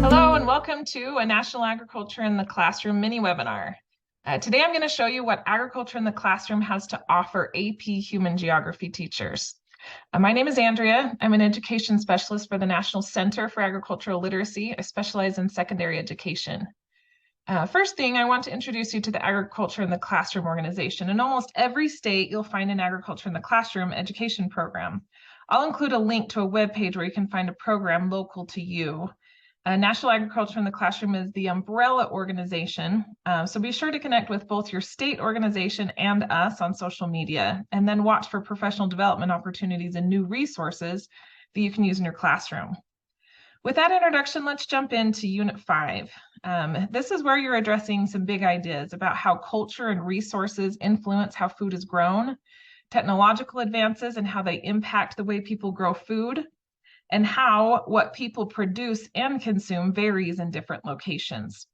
Hello and welcome to a National Agriculture in the Classroom mini webinar. Today I'm going to show you what Agriculture in the Classroom has to offer AP Human Geography teachers. My name is Andrea. I'm an education specialist for the National Center for Agricultural Literacy. I specialize in secondary education. First thing, I want to introduce you to the Agriculture in the Classroom organization. In almost every state, you'll find an Agriculture in the Classroom education program. I'll include a link to a web page where you can find a program local to you. National Agriculture in the Classroom is the umbrella organization, so be sure to connect with both your state organization and us on social media, and then watch for professional development opportunities and new resources that you can use in your classroom. With that introduction, let's jump into Unit 5. This is where you're addressing some big ideas about how culture and resources influence how food is grown, technological advances and how they impact the way people grow food, and how what people produce and consume varies in different locations.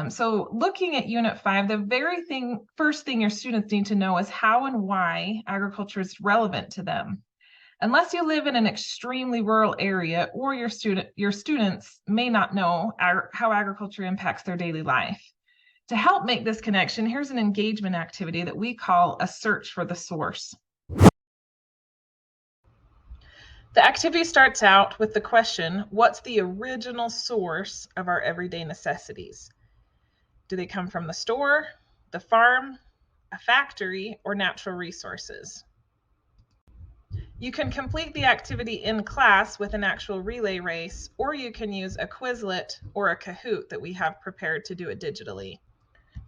So looking at Unit 5, the first thing your students need to know is how and why agriculture is relevant to them. Unless you live in an extremely rural area, or your students may not know how agriculture impacts their daily life. To help make this connection, here's an engagement activity that we call a search for the source. The activity starts out with the question, what's the original source of our everyday necessities? Do they come from the store, the farm, a factory, or natural resources? You can complete the activity in class with an actual relay race, or you can use a Quizlet or a Kahoot that we have prepared to do it digitally.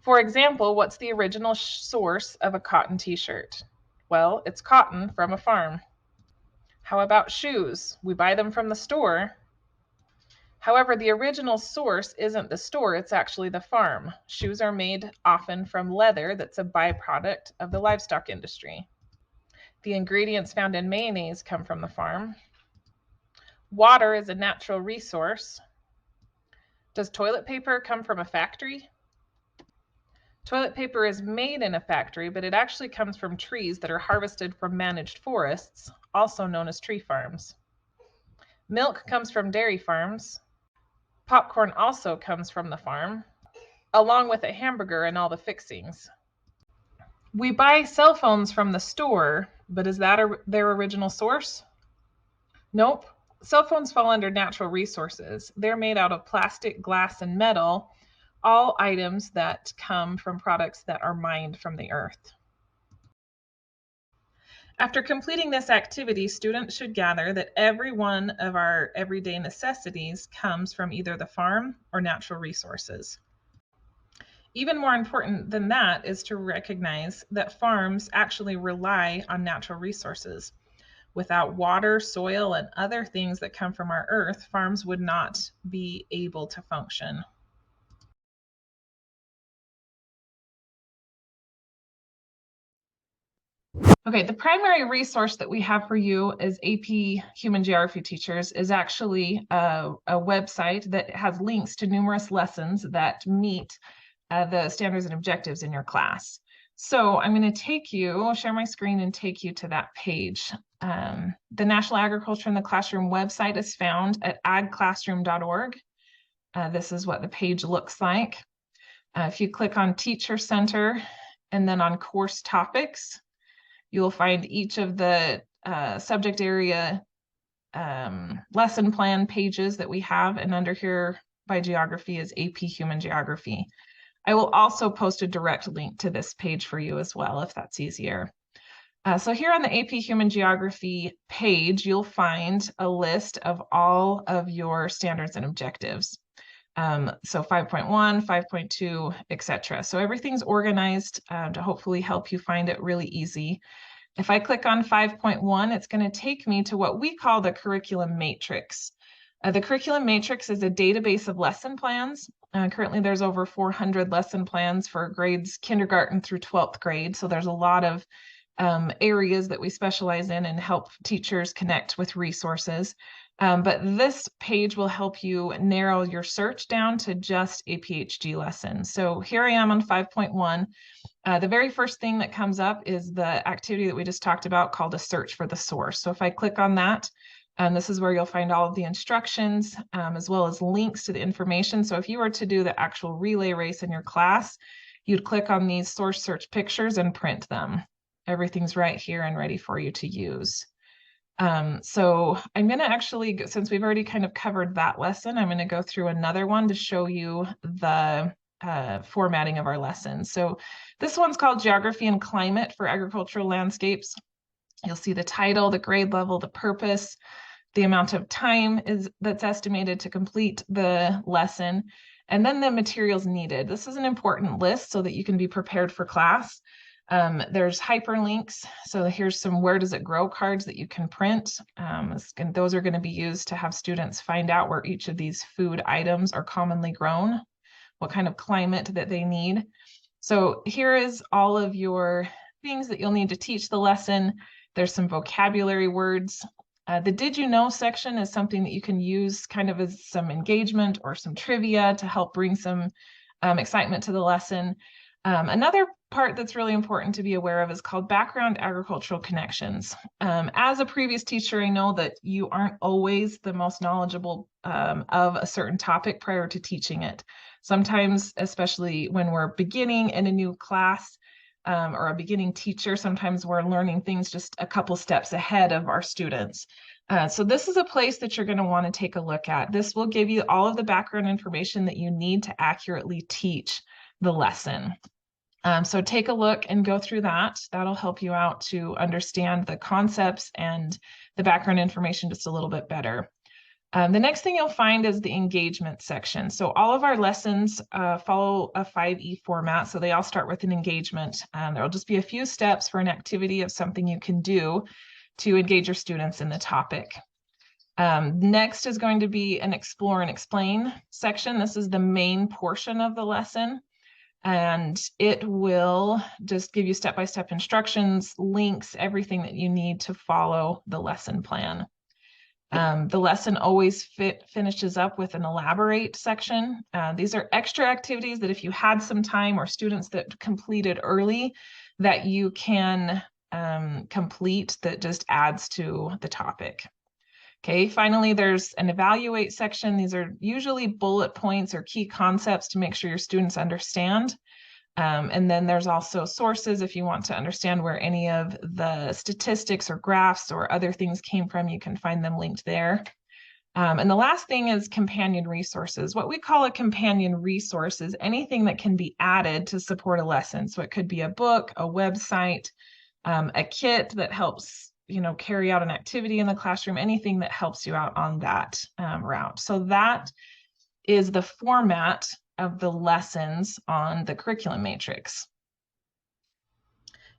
For example, what's the original source of a cotton t-shirt? Well, it's cotton from a farm. How about shoes? We buy them from the store. However, the original source isn't the store, it's actually the farm. Shoes are made often from leather that's a byproduct of the livestock industry. The ingredients found in mayonnaise come from the farm. Water is a natural resource. Does toilet paper come from a factory? Toilet paper is made in a factory, but it actually comes from trees that are harvested from managed forests, also known as tree farms. Milk comes from dairy farms. Popcorn also comes from the farm, along with a hamburger and all the fixings. We buy cell phones from the store, but is that their original source? Nope. Cell phones fall under natural resources. They're made out of plastic, glass, and metal, all items that come from products that are mined from the earth. After completing this activity, students should gather that every one of our everyday necessities comes from either the farm or natural resources. Even more important than that is to recognize that farms actually rely on natural resources. Without water, soil, and other things that come from our earth, farms would not be able to function. Okay, the primary resource that we have for you as AP Human Geography teachers is actually a website that has links to numerous lessons that meet the standards and objectives in your class. So I'm going to share my screen and take you to that page. The National Agriculture in the Classroom website is found at agclassroom.org. This is what the page looks like. If you click on Teacher Center and then on Course Topics, you'll find each of the subject area lesson plan pages that we have, and under here by geography is AP Human Geography. I will also post a direct link to this page for you as well, if that's easier. So here on the AP Human Geography page, you'll find a list of all of your standards and objectives. So 5.1, 5.2, etc. So everything's organized to hopefully help you find it really easy. If I click on 5.1, it's going to take me to what we call the curriculum matrix. The curriculum matrix is a database of lesson plans. Currently, there's over 400 lesson plans for grades kindergarten through 12th grade. So there's a lot of areas that we specialize in and help teachers connect with resources. But this page will help you narrow your search down to just a PhD lesson. So here I am on 5.1. The very first thing that comes up is the activity that we just talked about called a search for the source. So if I click on that, this is where you'll find all of the instructions as well as links to the information. So if you were to do the actual relay race in your class, you'd click on these source search pictures and print them. Everything's right here and ready for you to use. So I'm going to actually, since we've already kind of covered that lesson, I'm going to go through another one to show you the formatting of our lessons. So this one's called Geography and Climate for Agricultural Landscapes. You'll see the title, the grade level, the purpose, the amount of time that's estimated to complete the lesson, and then the materials needed. This is an important list so that you can be prepared for class. There's hyperlinks. So here's some where does it grow cards that you can print. And those are going to be used to have students find out where each of these food items are commonly grown, what kind of climate that they need. So here is all of your things that you'll need to teach the lesson. There's some vocabulary words. The Did You Know section is something that you can use kind of as some engagement or some trivia to help bring some excitement to the lesson. Another part that's really important to be aware of is called background agricultural connections. As a previous teacher, I know that you aren't always the most knowledgeable of a certain topic prior to teaching it. Sometimes, especially when we're beginning in a new class or a beginning teacher, sometimes we're learning things just a couple steps ahead of our students. So this is a place that you're going to want to take a look at. This will give you all of the background information that you need to accurately teach the lesson. So take a look and go through that. That'll help you out to understand the concepts and the background information just a little bit better. The next thing you'll find is the engagement section. So all of our lessons follow a 5E format. So they all start with an engagement. There'll just be a few steps for an activity of something you can do to engage your students in the topic. Next is going to be an explore and explain section. This is the main portion of the lesson. And it will just give you step-by-step instructions, links, everything that you need to follow the lesson plan. The lesson always finishes up with an elaborate section. These are extra activities that if you had some time or students that completed early that you can complete that just adds to the topic. Okay, finally, there's an evaluate section. These are usually bullet points or key concepts to make sure your students understand. And then there's also sources if you want to understand where any of the statistics or graphs or other things came from, you can find them linked there. And the last thing is companion resources. What we call a companion resource is anything that can be added to support a lesson. So it could be a book, a website, a kit that helps carry out an activity in the classroom, anything that helps you out on that route. So that is the format of the lessons on the curriculum matrix.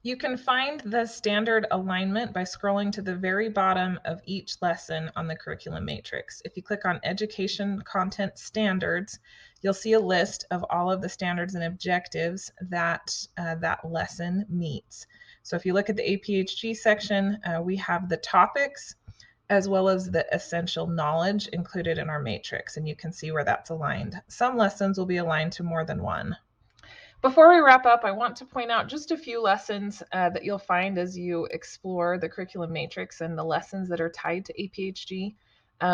You can find the standard alignment by scrolling to the very bottom of each lesson on the curriculum matrix. If you click on Education Content Standards, you'll see a list of all of the standards and objectives that that lesson meets. So if you look at the APHG section, we have the topics as well as the essential knowledge included in our matrix, and you can see where that's aligned. Some lessons will be aligned to more than one. Before we wrap up, I want to point out just a few lessons that you'll find as you explore the curriculum matrix and the lessons that are tied to APHG.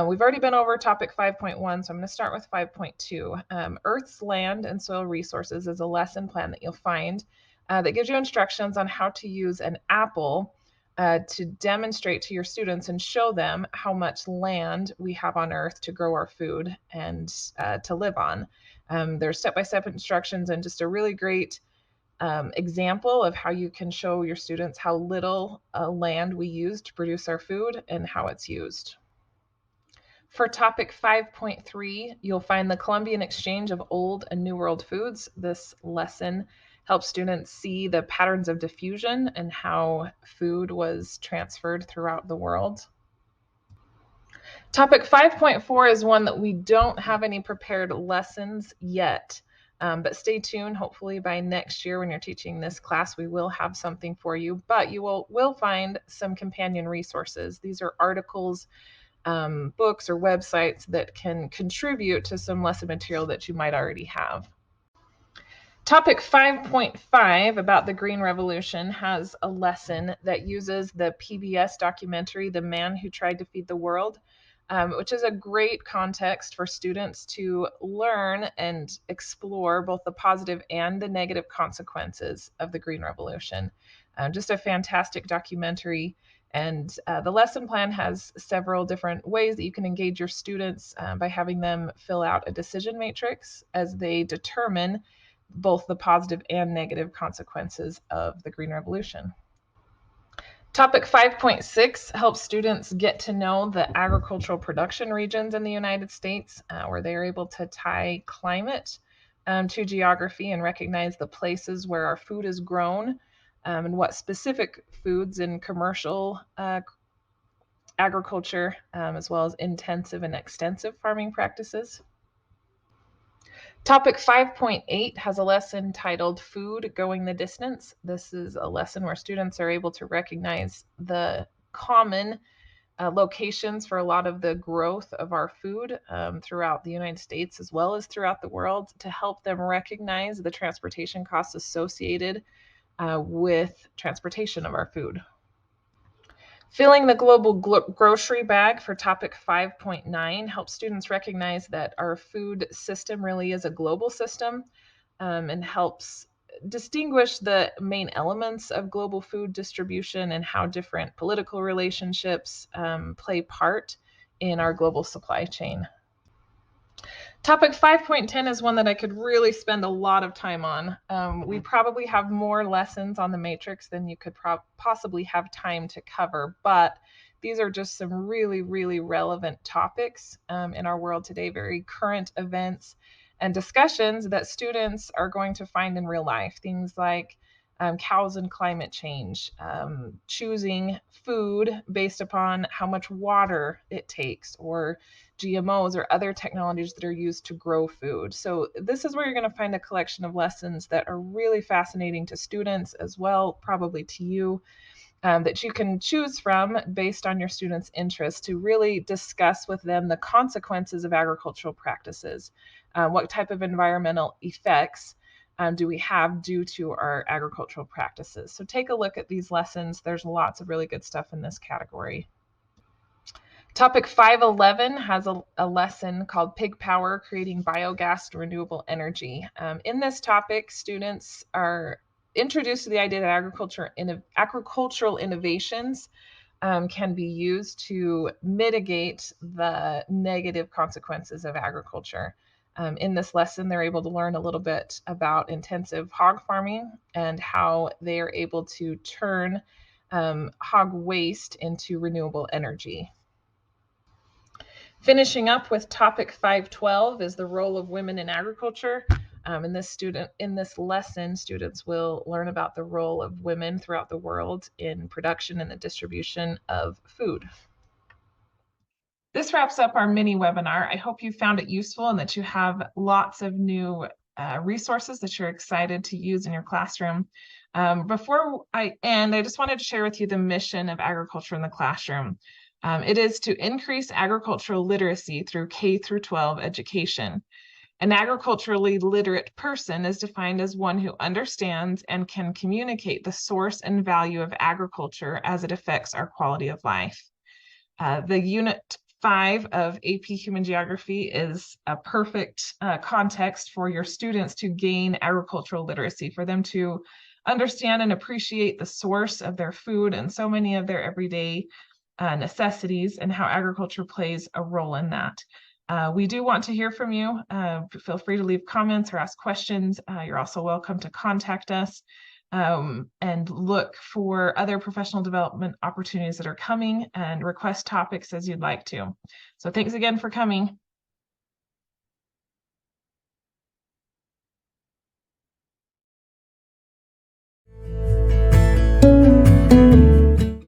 We've already been over topic 5.1, so I'm going to start with 5.2. Earth's Land and Soil Resources is a lesson plan that you'll find that gives you instructions on how to use an apple to demonstrate to your students and show them how much land we have on Earth to grow our food and to live on. There's step-by-step instructions and just a really great example of how you can show your students how little land we use to produce our food and how it's used. For topic 5.3, you'll find the Columbian Exchange of Old and New World Foods. This lesson helps students see the patterns of diffusion and how food was transferred throughout the world. Topic 5.4 is one that we don't have any prepared lessons yet, but stay tuned. Hopefully by next year when you're teaching this class, we will have something for you, but you will find some companion resources. These are articles, books, or websites that can contribute to some lesson material that you might already have. Topic 5.5 about the Green Revolution has a lesson that uses the PBS documentary, The Man Who Tried to Feed the World, which is a great context for students to learn and explore both the positive and the negative consequences of the Green Revolution. Just a fantastic documentary. And the lesson plan has several different ways that you can engage your students by having them fill out a decision matrix as they determine both the positive and negative consequences of the Green Revolution. Topic 5.6 helps students get to know the agricultural production regions in the United States, where they are able to tie climate to geography and recognize the places where our food is grown and what specific foods in commercial agriculture, as well as intensive and extensive farming practices. Topic 5.8 has a lesson titled Food Going the Distance. This is a lesson where students are able to recognize the common locations for a lot of the growth of our food throughout the United States as well as throughout the world, to help them recognize the transportation costs associated with transportation of our food. Filling the global grocery bag for topic 5.9 helps students recognize that our food system really is a global system, and helps distinguish the main elements of global food distribution and how different political relationships play part in our global supply chain. Topic 5.10 is one that I could really spend a lot of time on. We probably have more lessons on the matrix than you could possibly have time to cover, but these are just some really, really relevant topics in our world today, very current events and discussions that students are going to find in real life. Things like cows and climate change, choosing food based upon how much water it takes, or GMOs or other technologies that are used to grow food. So this is where you're going to find a collection of lessons that are really fascinating to students as well, probably to you, that you can choose from based on your students' interests to really discuss with them the consequences of agricultural practices. What type of environmental effects do we have due to our agricultural practices? So take a look at these lessons. There's lots of really good stuff in this category. Topic 511 has a lesson called Pig Power, Creating Biogas to Renewable Energy. In this topic, students are introduced to the idea that agricultural innovations can be used to mitigate the negative consequences of agriculture. In this lesson, they're able to learn a little bit about intensive hog farming and how they are able to turn hog waste into renewable energy. Finishing up with topic 512 is the role of women in agriculture. In this lesson, students will learn about the role of women throughout the world in production and the distribution of food. This wraps up our mini webinar. I hope you found it useful and that you have lots of new resources that you're excited to use in your classroom. Before I end, I just wanted to share with you the mission of agriculture in the classroom. It is to increase agricultural literacy through K through 12 education. An agriculturally literate person is defined as one who understands and can communicate the source and value of agriculture as it affects our quality of life. The Unit 5 of AP Human Geography is a perfect context for your students to gain agricultural literacy, for them to understand and appreciate the source of their food and so many of their everyday necessities, and how agriculture plays a role in that. We do want to hear from you. Feel free to leave comments or ask questions. You're also welcome to contact us and look for other professional development opportunities that are coming, and request topics as you'd like to. So thanks again for coming.